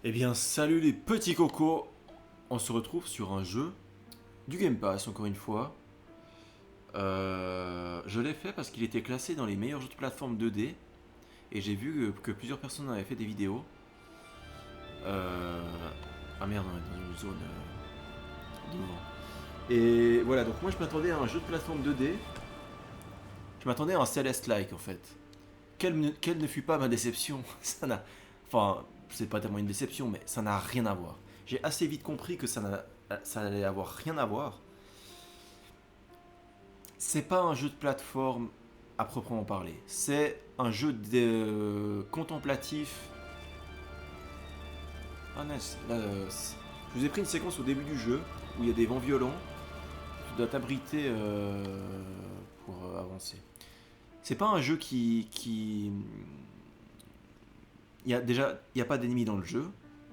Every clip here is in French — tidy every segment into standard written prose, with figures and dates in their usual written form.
Eh bien, salut les petits cocos. On se retrouve sur un jeu du Game Pass, encore une fois. Je l'ai fait parce qu'il était classé dans les meilleurs jeux de plateforme 2D. Et j'ai vu que plusieurs personnes avaient fait des vidéos. Euh, Ah merde, on est dans une zone devant. Et voilà, donc moi je m'attendais à un jeu de plateforme 2D. Je m'attendais à un Celeste-like en fait. Quelle ne fut pas ma déception. Ça n'a. Enfin, c'est pas tellement une déception, mais ça n'a rien à voir. J'ai assez vite compris que ça allait avoir rien à voir. C'est pas un jeu de plateforme à proprement parler. C'est un jeu contemplatif. Ah nice. Là, je vous ai pris une séquence au début du jeu où il y a des vents violents. Tu dois t'abriter pour avancer. C'est pas un jeu il y a pas d'ennemis dans le jeu.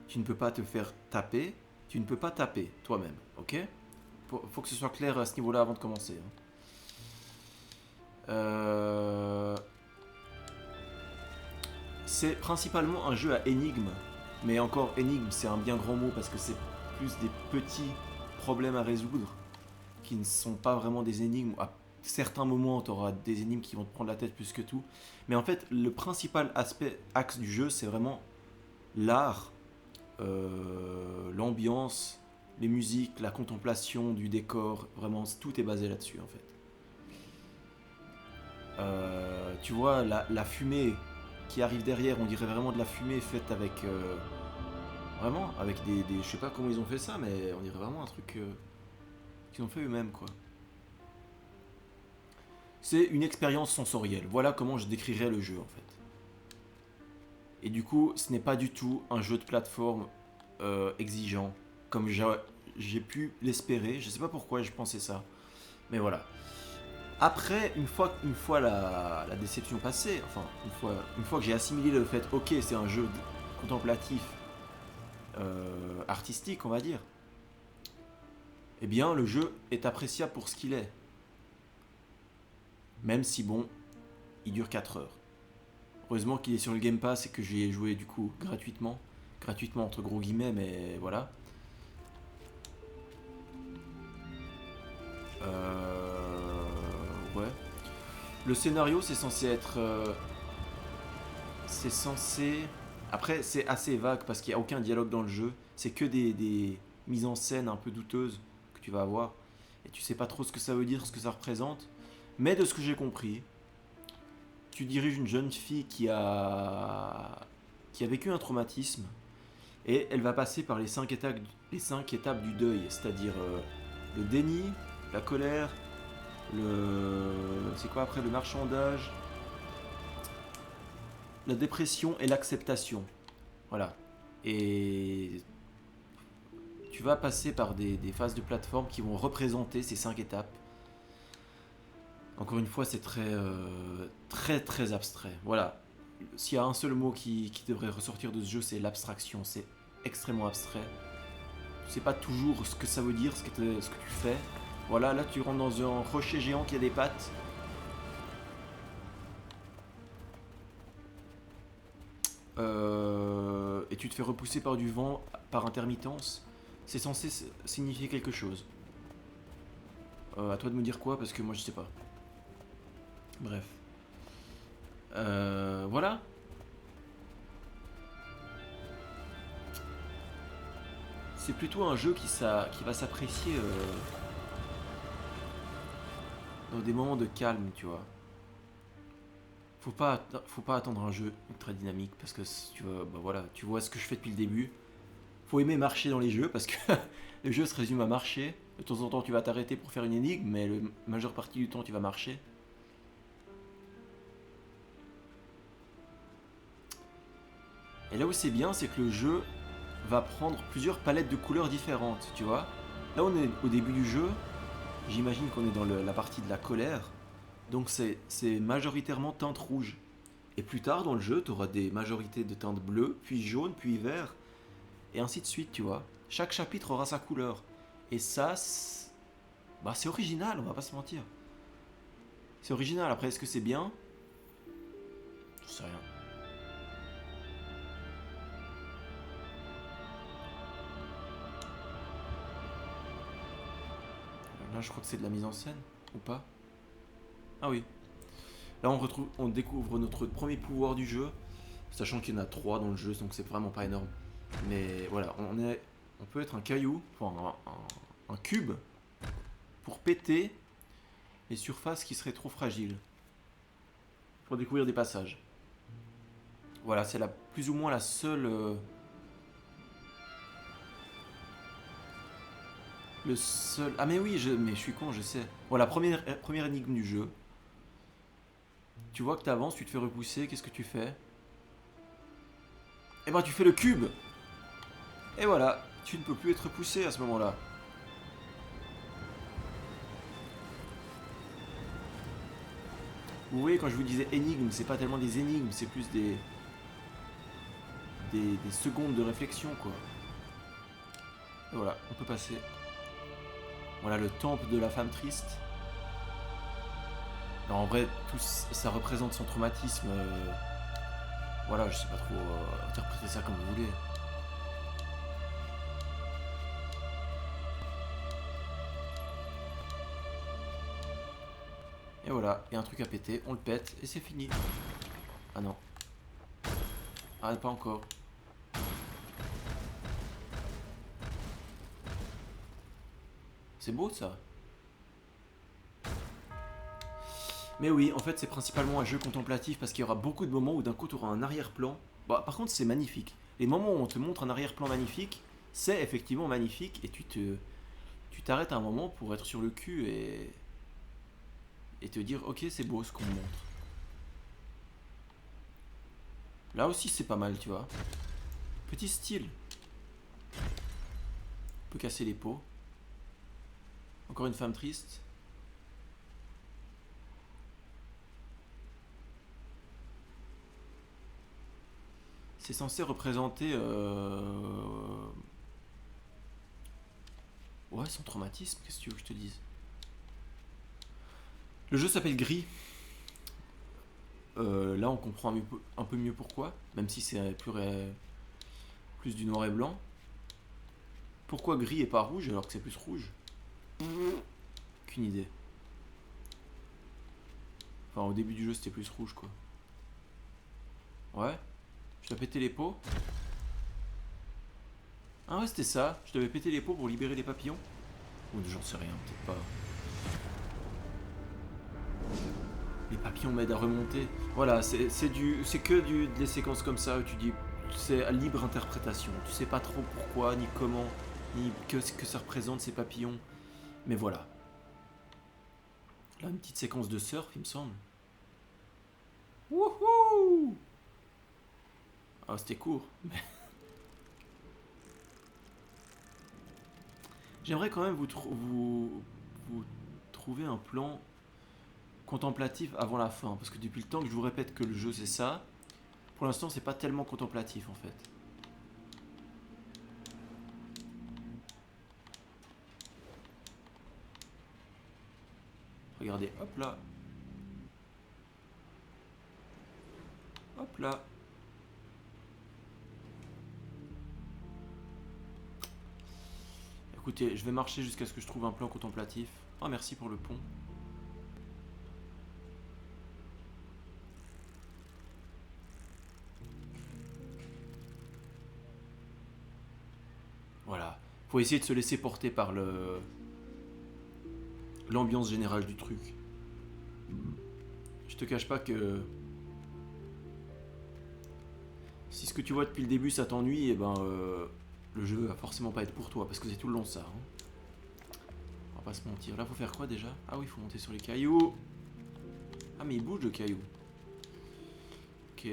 Tu ne peux pas te faire taper. Tu ne peux pas taper toi-même. Ok. Faut que ce soit clair à ce niveau-là avant de commencer, hein. Euh, C'est principalement un jeu à énigmes. Mais encore, énigme, c'est un bien grand mot parce que c'est plus des petits problèmes à résoudre qui ne sont pas vraiment des énigmes. À certains moments, tu auras des énigmes qui vont te prendre la tête plus que tout. Mais en fait, le principal axe du jeu, c'est vraiment l'art, l'ambiance, les musiques, la contemplation du décor. Vraiment, tout est basé là-dessus en fait. Tu vois, la fumée qui arrive derrière, on dirait vraiment de la fumée faite avec. Vraiment, avec je sais pas comment ils ont fait ça, mais on dirait vraiment un truc qu'ils ont fait eux-mêmes, quoi. C'est une expérience sensorielle. Voilà comment je décrirais le jeu, en fait. Et du coup, ce n'est pas du tout un jeu de plateforme exigeant, comme j'ai pu l'espérer. Je sais pas pourquoi je pensais ça, mais voilà. Après, une fois la déception passée, enfin, une fois que j'ai assimilé le fait, ok, c'est un jeu contemplatif, artistique, on va dire, eh bien, le jeu est appréciable pour ce qu'il est. Même si, bon, il dure 4 heures. Heureusement qu'il est sur le Game Pass et que j'y ai joué, du coup, gratuitement. Gratuitement, entre gros guillemets, mais voilà. Ouais. Le scénario, c'est censé être. C'est censé. Après, c'est assez vague parce qu'il n'y a aucun dialogue dans le jeu. C'est que des mises en scène un peu douteuses que tu vas avoir. Et tu sais pas trop ce que ça veut dire, ce que ça représente. Mais de ce que j'ai compris, tu diriges une jeune fille qui a vécu un traumatisme et elle va passer par les cinq étapes du deuil, c'est-à-dire le déni, la colère, c'est quoi après le marchandage, la dépression et l'acceptation. Voilà. Et tu vas passer par des phases de plateforme qui vont représenter ces 5 étapes. Encore une fois, c'est très très abstrait. Voilà. S'il y a un seul mot qui devrait ressortir de ce jeu, c'est l'abstraction. C'est extrêmement abstrait. Tu sais pas toujours ce que ça veut dire, ce que tu fais. Voilà, là tu rentres dans un rocher géant qui a des pattes. Et tu te fais repousser par du vent par intermittence. C'est censé signifier quelque chose. À toi de me dire quoi, parce que moi je sais pas. Bref. Voilà. C'est plutôt un jeu qui va s'apprécier dans des moments de calme, tu vois. Faut pas attendre un jeu ultra dynamique parce que tu vois, bah voilà, tu vois ce que je fais depuis le début. Faut aimer marcher dans les jeux parce que le jeu se résume à marcher. De temps en temps, tu vas t'arrêter pour faire une énigme, mais la majeure partie du temps, tu vas marcher. Et là où c'est bien, c'est que le jeu va prendre plusieurs palettes de couleurs différentes, tu vois. Là, on est au début du jeu. J'imagine qu'on est dans la partie de la colère. Donc, c'est majoritairement teinte rouge. Et plus tard dans le jeu, tu auras des majorités de teintes bleues, puis jaune, puis vert, et ainsi de suite, tu vois. Chaque chapitre aura sa couleur. Et ça, bah, c'est original, on va pas se mentir. C'est original. Après, est-ce que c'est bien? Je sais rien. Là, je crois que c'est de la mise en scène, ou pas? Ah oui. Là, on découvre notre premier pouvoir du jeu, sachant qu'il y en a 3 dans le jeu, donc c'est vraiment pas énorme. Mais voilà, on peut être un caillou, enfin un cube, pour péter les surfaces qui seraient trop fragiles, pour découvrir des passages. Voilà, c'est plus ou moins la seule... le seul... Ah mais oui, mais je suis con, je sais. Voilà, première énigme du jeu. Tu vois que tu avances, tu te fais repousser, qu'est-ce que tu fais? Eh ben tu fais le cube. Et voilà, tu ne peux plus être poussé à ce moment-là. Vous voyez, quand je vous disais énigme, c'est pas tellement des énigmes, c'est plus des secondes de réflexion, quoi. Et voilà, on peut passer. Voilà le temple de la femme triste. Non, en vrai, tout ça représente son traumatisme. Voilà, je sais pas trop interpréter ça comme vous voulez. Et voilà, il y a un truc à péter, on le pète et c'est fini. Ah non. Ah, pas encore. C'est beau ça. Mais oui, en fait, c'est principalement un jeu contemplatif parce qu'il y aura beaucoup de moments où d'un coup tu auras un arrière-plan. Bah, par contre, c'est magnifique. Les moments où on te montre un arrière-plan magnifique, c'est effectivement magnifique et tu t'arrêtes un moment pour être sur le cul et te dire ok, c'est beau ce qu'on me montre. Là aussi, c'est pas mal, tu vois. Petit style. On peut casser les pots. Encore une femme triste. C'est censé représenter ouais, son traumatisme, qu'est-ce que tu veux que je te dise? Le jeu s'appelle Gris. Là, on comprend un peu mieux pourquoi, même si c'est plus du noir et blanc. Pourquoi gris et pas rouge alors que c'est plus rouge? Aucune idée. Enfin, au début du jeu, c'était plus rouge, quoi. Ouais. Je dois péter les pots. Ah ouais, c'était ça. Je devais péter les pots pour libérer les papillons. Ou j'en sais rien, peut-être pas. Les papillons m'aident à remonter. Voilà, c'est que des séquences comme ça où tu dis c'est à libre interprétation. Tu sais pas trop pourquoi, ni comment, ni ce que ça représente ces papillons. Mais voilà. Là, une petite séquence de surf, il me semble. Wouhou! Ah, c'était court. J'aimerais quand même vous trouver un plan contemplatif avant la fin. Parce que depuis le temps que je vous répète que le jeu c'est ça, pour l'instant c'est pas tellement contemplatif en fait. Regardez, hop là. Hop là. Écoutez, je vais marcher jusqu'à ce que je trouve un plan contemplatif. Oh, merci pour le pont. Voilà. Faut essayer de se laisser porter par l'ambiance générale du truc. Je te cache pas que si ce que tu vois depuis le début ça t'ennuie, et ben le jeu va forcément pas être pour toi parce que c'est tout le long ça. Hein. On va pas se mentir. Là, faut faire quoi déjà? Ah oui, faut monter sur les cailloux. Ah mais il bouge le caillou. Ok.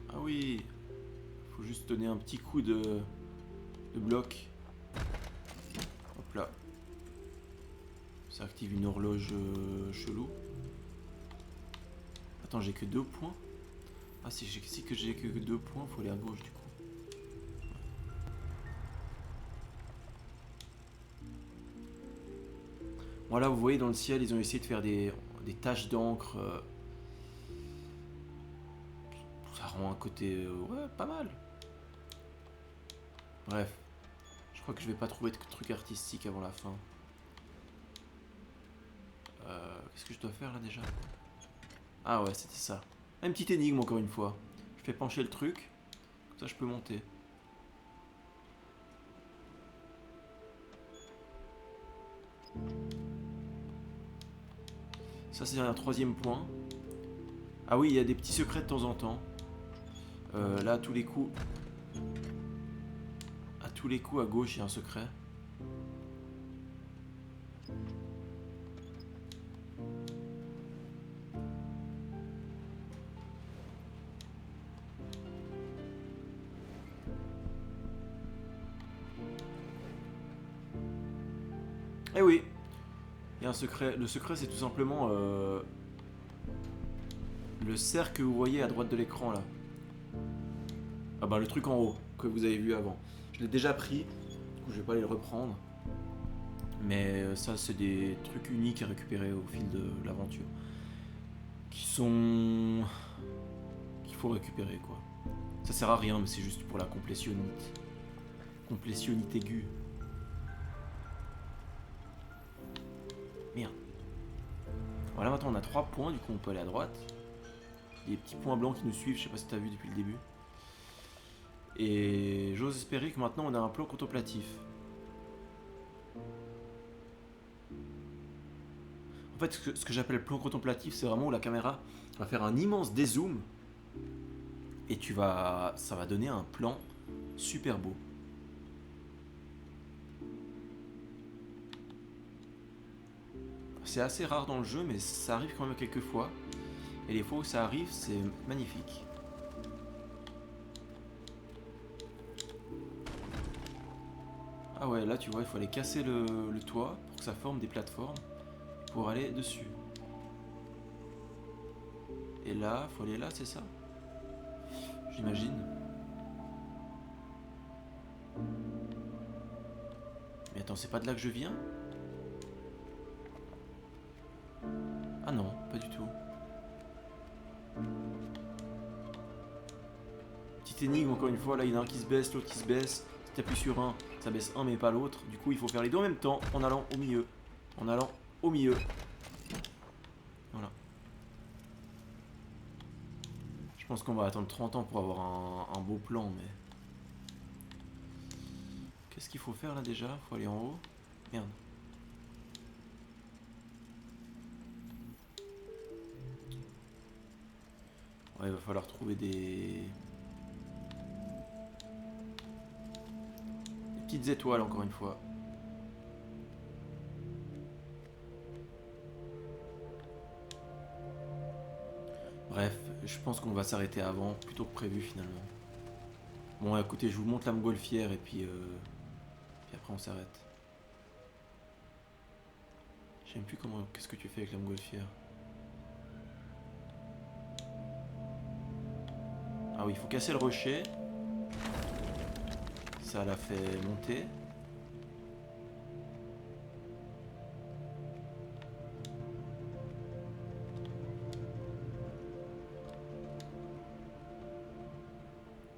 Ah oui. Faut juste donner un petit coup de bloc. Hop là. Ça active une horloge chelou. Attends, j'ai que 2 points. Ah si que j'ai que 2 points, faut aller à gauche du coup. Voilà, vous voyez dans le ciel, ils ont essayé de faire des taches d'encre. Ça rend un côté ouais, pas mal. Bref. Je crois que je vais pas trouver de truc artistique avant la fin. Qu'est-ce que je dois faire là déjà? Ah ouais, c'était ça. Une petite énigme encore une fois. Je fais pencher le truc. Comme ça je peux monter. Ça c'est un troisième point. Ah oui, il y a des petits secrets de temps en temps. Là, à tous les coups... À tous les coups, à gauche, il y a un secret. Eh oui, il y a un secret. Le secret, c'est tout simplement le cercle que vous voyez à droite de l'écran là. Ah bah le truc en haut que vous avez vu avant. Je l'ai déjà pris, du coup je vais pas aller le reprendre. Mais ça c'est des trucs uniques à récupérer au fil de l'aventure. Qui sont... qu'il faut récupérer quoi. Ça sert à rien mais c'est juste pour la complétionnite. Complétionnite aiguë. Merde. Voilà maintenant on a 3 points, du coup on peut aller à droite. Des petits points blancs qui nous suivent, je sais pas si t'as vu depuis le début. Et j'ose espérer que maintenant on a un plan contemplatif. En fait, ce que j'appelle plan contemplatif, c'est vraiment où la caméra va faire un immense dézoom et ça va donner un plan super beau. C'est assez rare dans le jeu, mais ça arrive quand même quelques fois. Et les fois où ça arrive, c'est magnifique. Ah ouais, là tu vois, il faut aller casser le toit pour que ça forme des plateformes pour aller dessus. Et là, faut aller là, c'est ça? J'imagine. Mais attends, c'est pas de là que je viens? Ah non, pas du tout. Petite énigme encore une fois, là il y en a un qui se baisse, l'autre qui se baisse. Si t'appuies sur un, ça baisse un mais pas l'autre. Du coup il faut faire les deux en même temps en allant au milieu. En allant au milieu. Voilà. Je pense qu'on va attendre 30 ans pour avoir un beau plan, mais... Qu'est-ce qu'il faut faire là déjà? Faut aller en haut. Merde. Ouais, il va falloir trouver des petites étoiles encore une fois. Bref, je pense qu'on va s'arrêter avant, plutôt que prévu finalement. Bon, écoutez, je vous montre la montgolfière et puis après on s'arrête. Je sais même plus comment. Qu'est-ce que tu fais avec la montgolfière? Ah oui, il faut casser le rocher. Ça l'a fait monter.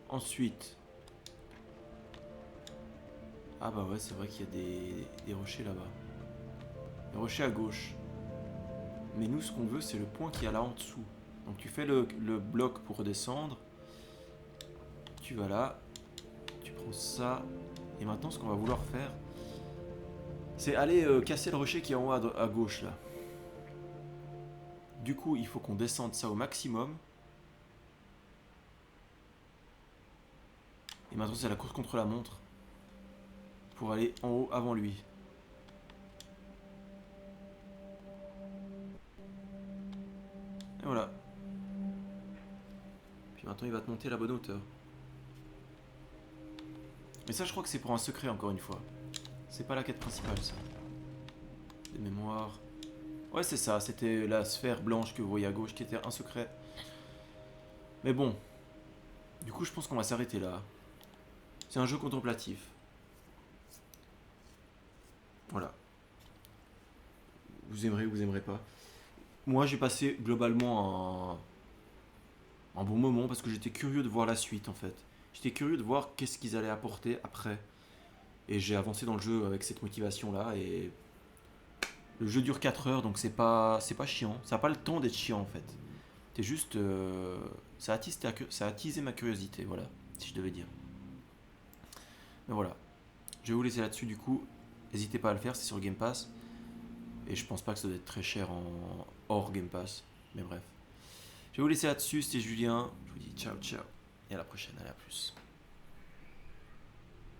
Ensuite... Ah bah ouais, c'est vrai qu'il y a des rochers là-bas. Des rochers à gauche. Mais nous, ce qu'on veut, c'est le point qui est là en dessous. Donc tu fais le bloc pour redescendre. Tu vas là. Tu prends ça. Et maintenant, ce qu'on va vouloir faire, c'est aller casser le rocher qui est en haut à gauche là. Du coup, il faut qu'on descende ça au maximum. Et maintenant, c'est la course contre la montre. Pour aller en haut avant lui. Et voilà. Puis maintenant, il va te monter à la bonne hauteur. Mais ça, je crois que c'est pour un secret, encore une fois. C'est pas la quête principale, ça. Des mémoires. Ouais, c'est ça. C'était la sphère blanche que vous voyez à gauche, qui était un secret. Mais bon. Du coup, je pense qu'on va s'arrêter là. C'est un jeu contemplatif. Voilà. Vous aimerez ou vous aimerez pas. Moi, j'ai passé globalement un bon moment parce que j'étais curieux de voir la suite, en fait. J'étais curieux de voir qu'est-ce qu'ils allaient apporter après. Et j'ai avancé dans le jeu avec cette motivation-là. Et le jeu dure 4 heures, donc c'est pas chiant. Ça n'a pas le temps d'être chiant en fait. C'est juste. Ça a attisé ma curiosité, voilà, si je devais dire. Mais voilà. Je vais vous laisser là-dessus du coup. N'hésitez pas à le faire, c'est sur Game Pass. Et je pense pas que ça doit être très cher en hors Game Pass. Mais bref. Je vais vous laisser là-dessus, c'était Julien. Je vous dis ciao ciao. Et à la prochaine, allez à plus.